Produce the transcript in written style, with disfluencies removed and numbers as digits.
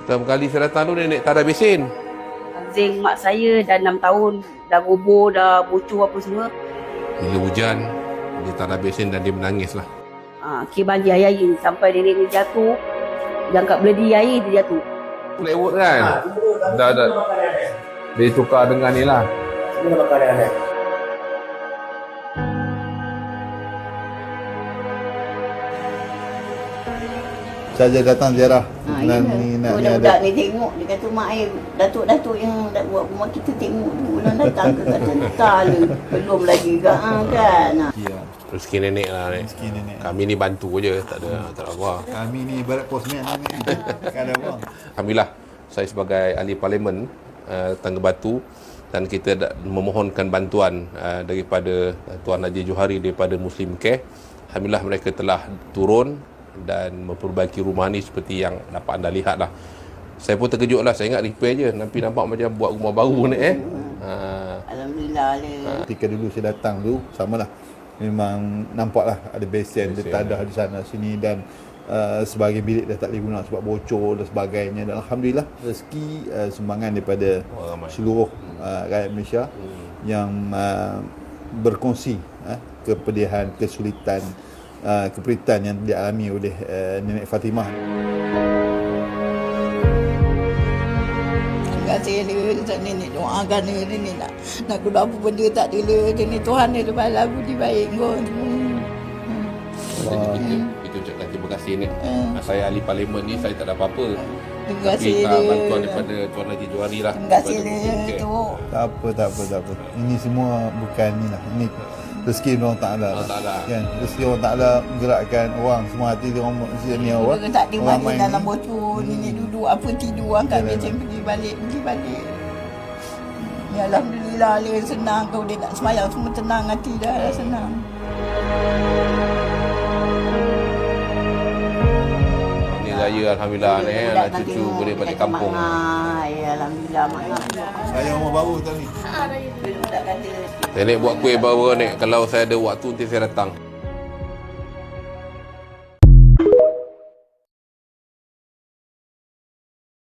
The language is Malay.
Pertama kali saya datang tu nenek tak ada besen. Zinc mak saya dah 6 tahun, dah roboh, dah bocor apa semua. Bila hujan, dia tak ada besen dan dia menangis lah. Kira banjir air sampai nenek ni jatuh. Dia angkat beledi air, dia jatuh. Lewat kan? Dah. Dia tukar dengan ni lah. Semua dah makan anak. Saja datang ziarah. Ya. Nak Budak-budak ni tengok, dia kata mak air, datuk-datuk yang dah buat rumah kita tengok dulu orang datang ke kata tak le. Belum lagi kan. Ya, Rezeki nenek lah ni. rezeki nenek. Kami ni bantu je, tak ada apa. Kami ni ibarat posmen ni. Tak ada apa. Alhamdulillah, saya sebagai ahli parlimen Tangga Batu dan kita memohonkan bantuan daripada Tuan Haji Johari daripada Muslim Care. Alhamdulillah mereka telah turun dan memperbaiki rumah ni seperti yang dapat anda lihat lah. Saya pun terkejut lah, saya ingat repair je, tapi nampak macam buat rumah baru ni Alhamdulillah le. Ketika dulu saya datang tu, samalah. Memang nampak lah ada besen, dia tak ada di sana sini dan sebagai bilik dah tak boleh guna sebab bocor dan sebagainya. Dan Alhamdulillah rezeki sumbangan daripada seluruh rakyat Malaysia yang berkongsi kepedihan, kesulitan, keperitan yang dialami oleh Nenek Fatimah. Terima kasih dia, nenek doakan dia, nenek nak guna apa benda tak ada le. Nenek Tuhan dia balas budi baik kot. Kita ucapkan terima kasih ni. Saya ahli parlimen ni, saya tak ada apa-apa. Terima Tapi kasih dia. bantuan daripada Tuan Haji Johari lah. Terima kasih dia tu. Tak apa. Ini semua bukan ni lah. Ini rezeki Allah Ta'ala. Allah Ta'ala. Kan? Rezeki Allah Ta'ala menggerakkan orang semua hati dia orang sini orang. Dia tak ada Orang mana main dalam ni. bocor. Nenek duduk apa tidur angkat mesin pergi balik. Ya Alhamdulillah le, senang kau dia nak semayang semua tenang hati dah senang. Ni raya Alhamdulillah ni, anak cucu boleh balik kampung. Ya Alhamdulillah mak. Saya rumah baru tadi. Budak kata Nenek buat kuih baru ni, kalau saya ada waktu nanti saya datang.